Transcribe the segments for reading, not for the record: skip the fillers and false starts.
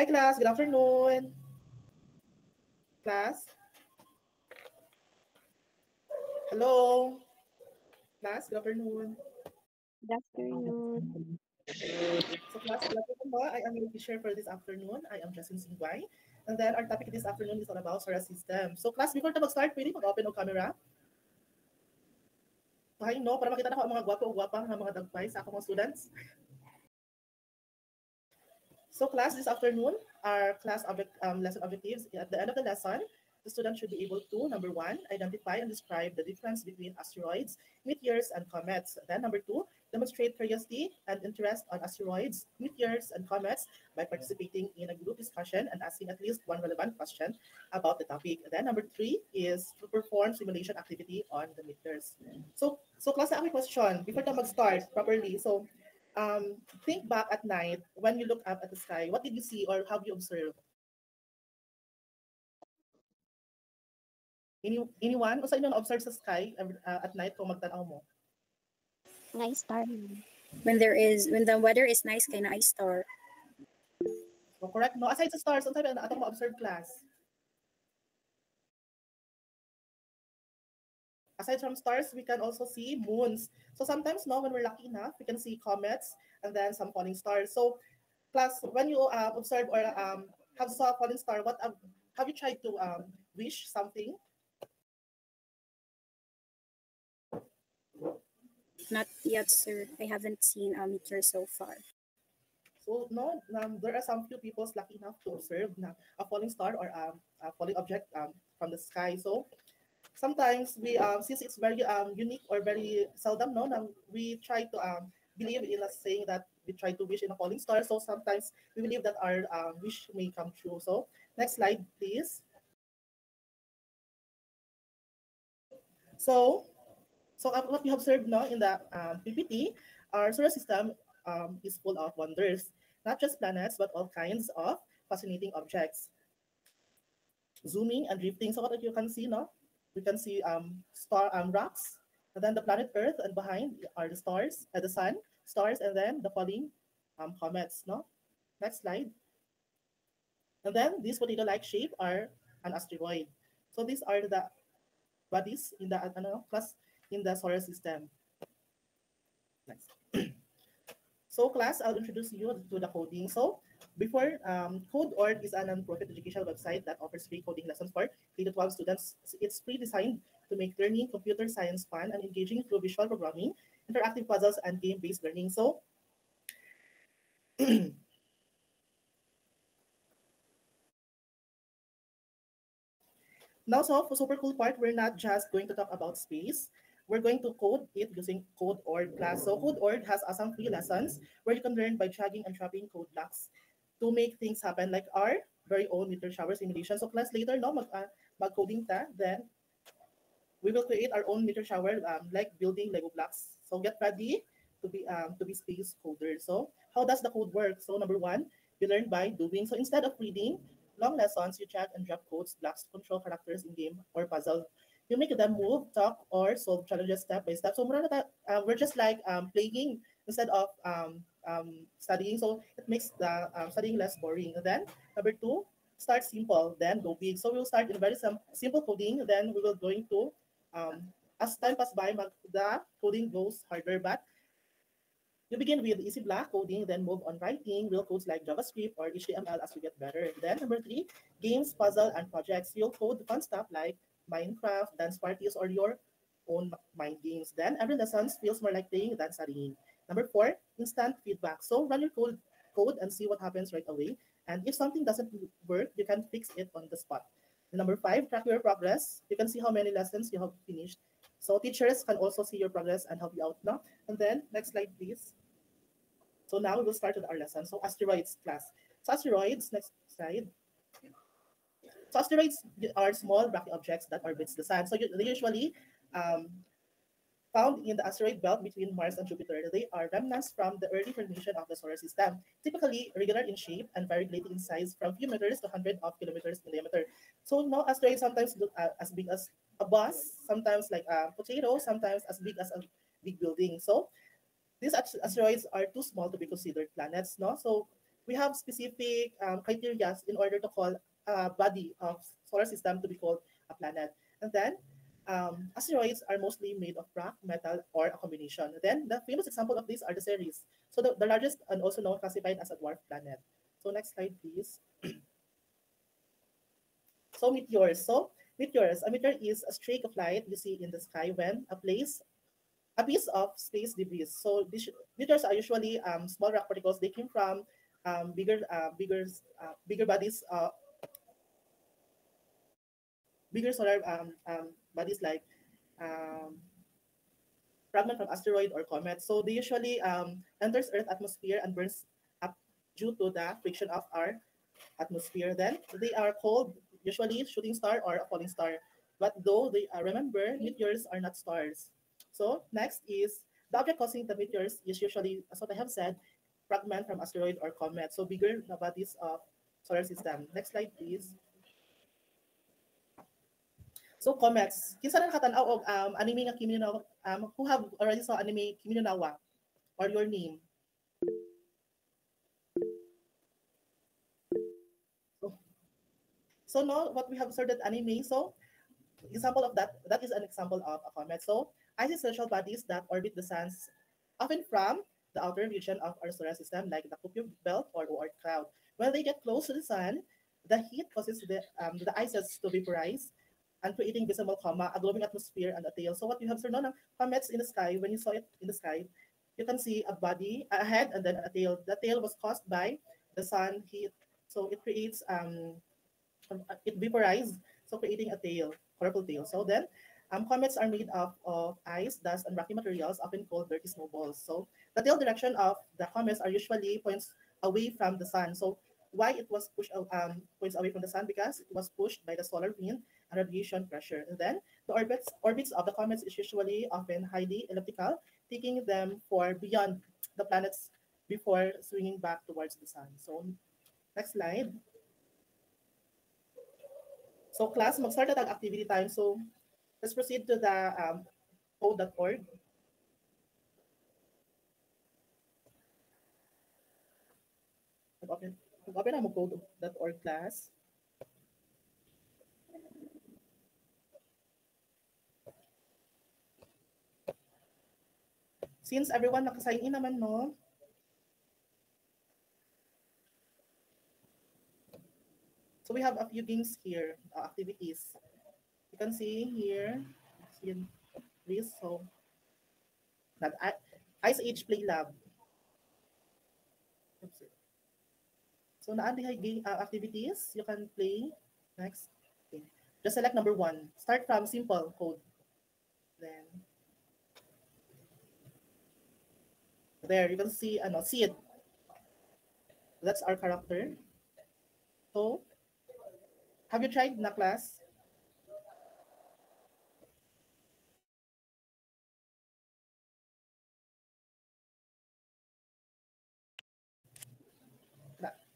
Hi class, good afternoon. Class, hello. Class, good afternoon. Good afternoon. So class, good afternoon. I am your teacher for this afternoon. I am Justin Singway. And then our topic this afternoon is all about solar system. So class, before tayo mag-start, pwede mag-open ang camera? Hi, no, para makita na ko ang mga gwapo o gwapang ng mga dagpay sa akong mga students. So class, this afternoon, our lesson objectives, at the end of the lesson, the student should be able to, number one, identify and describe the difference between asteroids, meteors, and comets. Then number two, demonstrate curiosity and interest on asteroids, meteors, and comets by participating in a group discussion and asking at least one relevant question about the topic. Then number three is to perform simulation activity on the meteors. So class, I have a question before to mag-start properly. So think back at night when you look up at the sky. What did you see or have you observed? Anyone? O sa inyo na-observe sa sky at night kung magtanaw mo? Nice star. When the weather is nice, kay na star. So correct, no? Aside sa stars, ang sabi na atong ma-observe class. Aside from stars, we can also see moons. So sometimes, no, when we're lucky enough, we can see comets and then some falling stars. So class, when you observe or have saw a falling star, what have you tried to wish something? Not yet, sir. I haven't seen a meteor so far. So no, there are some few people lucky enough to observe a falling star or a falling object from the sky. So sometimes we since it's very unique or very seldom known, we try to believe in a saying that we try to wish in a falling star. So sometimes we believe that our wish may come true. So next slide, please. So what we observed now in the PPT, our solar system is full of wonders, not just planets, but all kinds of fascinating objects. Zooming and drifting. So what you can see, no? We can see star rocks, and then the planet Earth, and behind are the stars, the sun, stars, and then the falling comets. No, next slide. And then these potato-like shape are an asteroid. So these are the bodies in the class in the solar system. Next. So class, I'll introduce you to the coding. So before, Code.org is a non-profit educational website that offers free coding lessons for K to 12 students. It's pre-designed to make learning computer science fun and engaging through visual programming, interactive puzzles, and game-based learning. So now, so for super cool part, we're not just going to talk about space. We're going to code it using Code.org class. So Code.org has some free lessons where you can learn by dragging and dropping code blocks to make things happen, like our very own meteor shower simulation. So class later, no, mag-coding ta, then we will create our own meteor shower, like building Lego blocks. So get ready to be space coders. So how does the code work? So number one, you learn by doing. So instead of reading long lessons, you check and drop codes, blocks to control characters in game or puzzle. You make them move, talk, or solve challenges step by step. So we're just like playing instead of studying. So it makes the studying less boring. And then number two, start simple, then go big. So we'll start in very simple coding, then we will going to as time passes by, the coding goes harder, but you begin with easy block coding, then move on writing real codes like JavaScript or HTML as you get better. Then number three, games, puzzle, and projects. You'll code fun stuff like Minecraft, dance parties, or your own mind games. Then every lesson feels more like playing than studying. Number four, instant feedback. So run your code and see what happens right away. And if something doesn't work, you can fix it on the spot. And number five, track your progress. You can see how many lessons you have finished. So teachers can also see your progress and help you out now. And then next slide, please. So now we will start with our lesson. So asteroids class. So asteroids, next slide. So asteroids are small rocky objects that orbit the sun. So they usually found in the asteroid belt between Mars and Jupiter. They are remnants from the early formation of the solar system, typically irregular in shape and varied in size from few meters to hundreds of kilometers in diameter. So now asteroids sometimes look as big as a bus, sometimes like a potato, sometimes as big as a big building. So these asteroids are too small to be considered planets. No, so we have specific criteria in order to call a body of solar system to be called a planet. And then asteroids are mostly made of rock, metal, or a combination. Then the famous example of these are the Ceres. So the largest and also known classified as a dwarf planet. So next slide, please. So meteors. So meteors. A meteor is a streak of light you see in the sky when a piece of space debris. So these meteors are usually small rock particles. They came from bigger bodies, bigger solar bodies like um, fragment from asteroid or comet. So they usually enters Earth atmosphere and burns up due to the friction of our atmosphere. Then they are called usually shooting star or a falling star. But though they remember, meteors are not stars. So next is the object causing the meteors is usually, as what I have said, fragment from asteroid or comet. So bigger bodies of solar system. Next slide, please. So comets. Kinsa na nakatanaw og anime nga Kimi no Na who have already saw anime Kimi no Nawa or Your Name. So, so now what we have started anime. So example of that is an example of a comet. So icy celestial bodies that orbit the suns, often from the outer region of our solar system, like the Kuiper belt or Oort cloud. When they get close to the sun, the heat causes the ices to vaporize and creating visible a glowing atmosphere and a tail. So what you have sir no, comets in the sky, when you saw it in the sky, you can see a body, a head, and then a tail. The tail was caused by the sun heat. So it creates it vaporized, so creating a tail, colorful tail. So then, comets are made of ice, dust, and rocky materials, often called dirty snowballs. So the tail direction of the comets are usually points away from the sun. So why it was points away from the sun? Because it was pushed by the solar wind and radiation pressure. And then the orbits of the comets is usually often highly elliptical, taking them for beyond the planets before swinging back towards the sun. So next slide. So class, mag-start na tag activity time. So let's proceed to the code.org. Mag-open, mag-open na mo code.org class. Since everyone nakasign in naman, no? So we have a few games here, activities. You can see here, see this. So that Ice Age Play Lab. So naandi activities you can play. Next. Okay. Just select number 1. Start from simple code. Then there you can see seed. That's our character. So have you tried na class?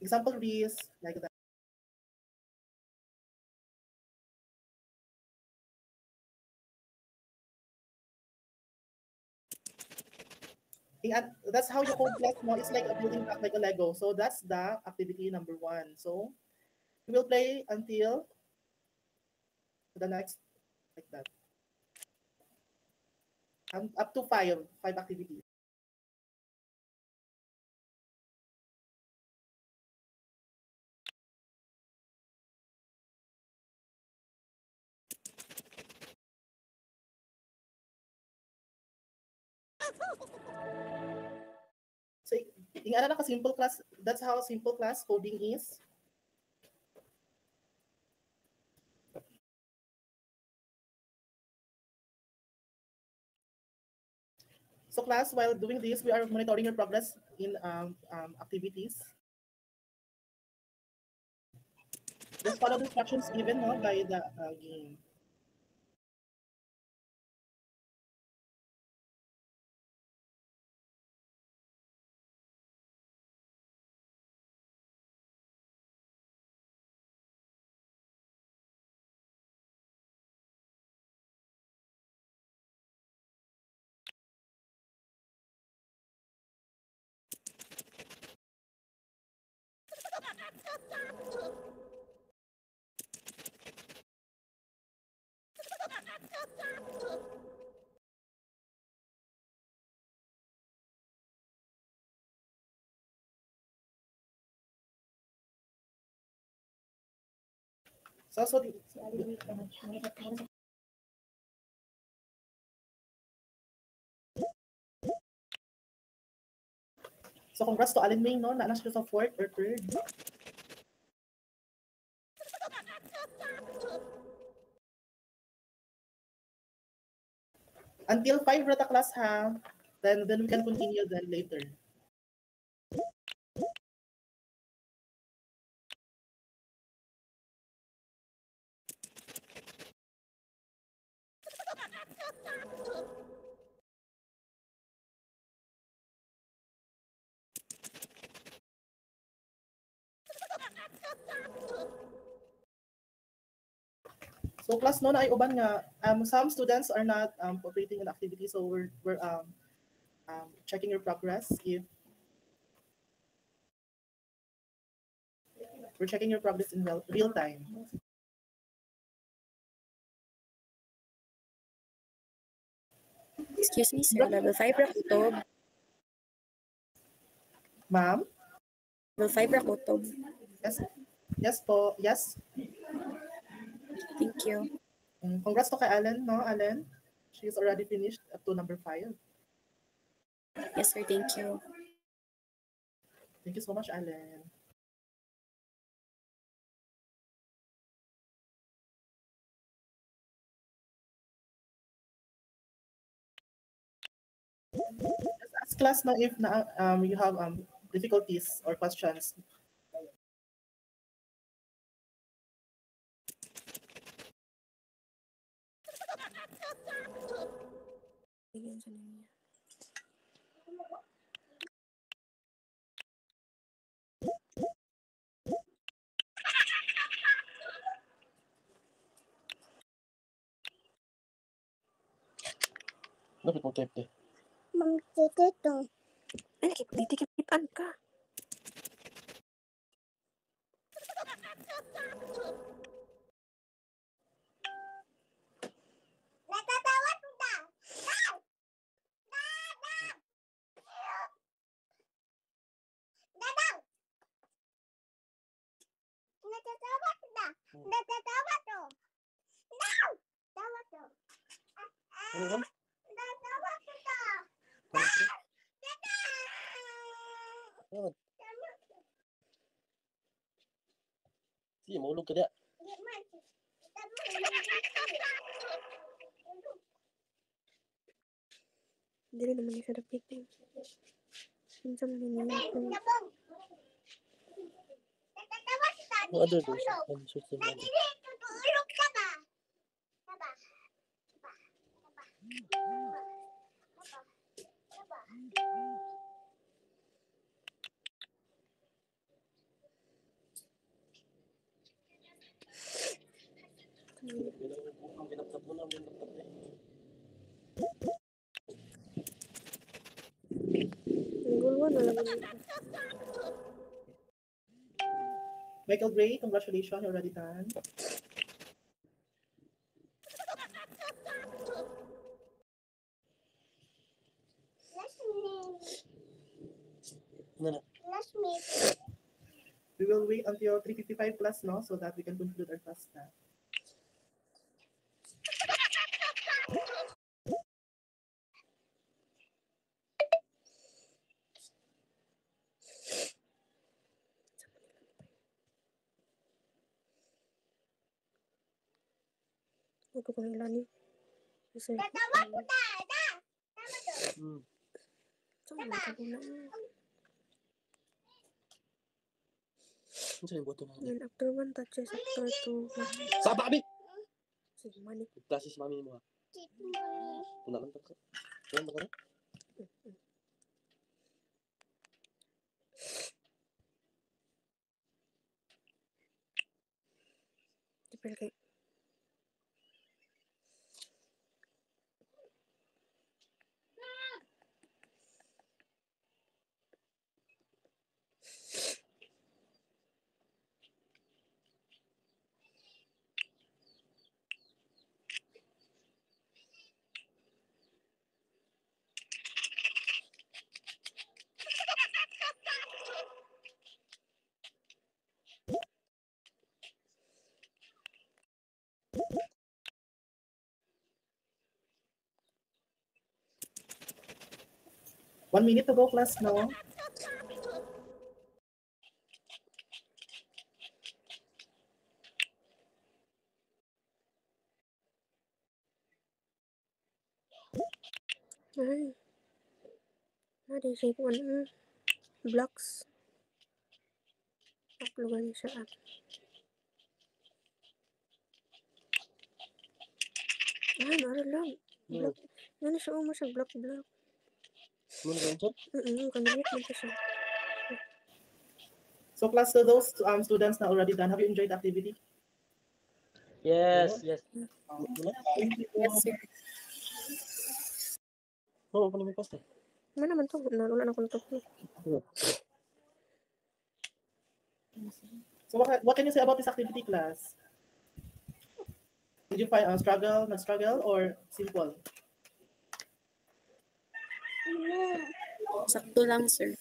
Example is like that. That's how you code class mo. It's like a building block like a Lego. So that's the activity number 1. So we will play until the next like that. Up to five activities. So yung ano na ka simple class, that's how simple class coding is. So class, while doing this, we are monitoring your progress in activities. Just follow the instructions given by the game. So congrats to Allen May, no? Na siya sa fourth or third. Until 5 rata class ha. Then we can continue then later. So class no na ay uban nga some students are not cooperating in the activity, so we're checking your progress. If we're checking your progress in real time. Excuse me, sir. Level 5 ra kutob. Ma'am? Level 5 ra kutob. Yes. Yes po. Yes. Thank you. Congrats to kay Allen, no? Allen, she's already finished up to number 5. Yes, sir. Thank you. Thank you so much, Allen. Just ask class now if you have difficulties or questions. Dapat mo tape deh. Mang tiket to. Ay, nakikipit-kipitan ka. Natatawad mo na. Dadang. Natatawad na. Natatawad to. Tawad to. Ano ba? Natatawad to. Ano? Sige, maulog ka dia. Dili naman isa dapitin. Minsan niniyak ko. No other doors. Ano system ano? Tutulog ka ba? Baba. Ang pinaptap mo na, ang pinaptap na eh. Nagulwa na lang. Michael Gray, congratulations, you're already done. Ano na? We will wait until 3:55 plus, no, so that we can conclude our class now. Huwag ko pang ilani. Kasi, Tatawad mo na. saan mo nakabulan mo? Ano sa'yo buto na? Then after 1 touches, after 2, Saba, abi! sige, manik. Klases mami mo ha. Wala kang takot. Wala ba ka na? Depel kay. 1 minute to go, class, no? Ay. Ada siya po blocks. Uploadan niya siya. Naroon lang. Block. Ano siya mo siya block. Ano ba yun? Kanilip mo siya. So class, to those students na already done, have you enjoyed the activity? Yes. Thank you. Yes, sir. Oo, pa naman poste. Mana naman to? Wala na akong to. So what can you say about this activity, class? Did you find struggle, or simple? Sakto lang, sir.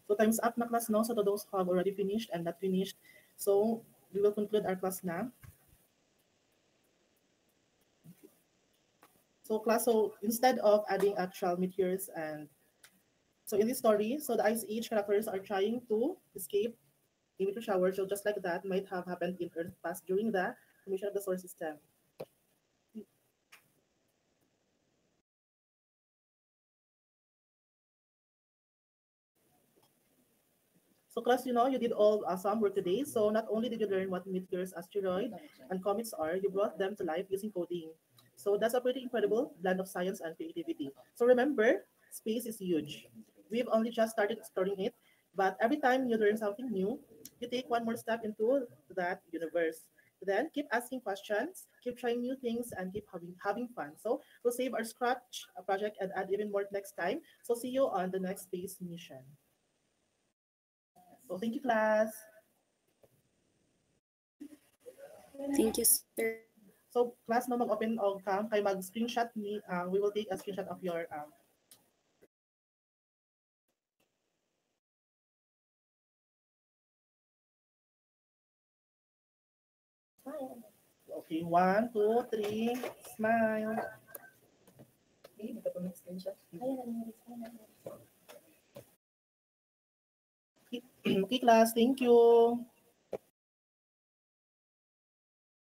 So time's up na, class, no? So to those who have already finished and not finished, so we will conclude our class na. So class, so instead of adding actual meteors and so in this story, so the Ice Age characters are trying to escape a meteor shower. So just like that might have happened in Earth past during the formation of the solar system. So class, you did all awesome work today. So not only did you learn what meteors, asteroid, and comets are, you brought them to life using coding. So that's a pretty incredible blend of science and creativity. So remember, space is huge. We've only just started exploring it, but every time you learn something new, you take one more step into that universe. Then keep asking questions, keep trying new things, and keep having fun. So we'll save our scratch project and add even more next time. So see you on the next space mission. So thank you, class. Thank you, sir. So class, no, mag-open og cam kay mag-screenshot me. We will take a screenshot of your Okay, 1, 2, 3, smile. Okay, class, thank you.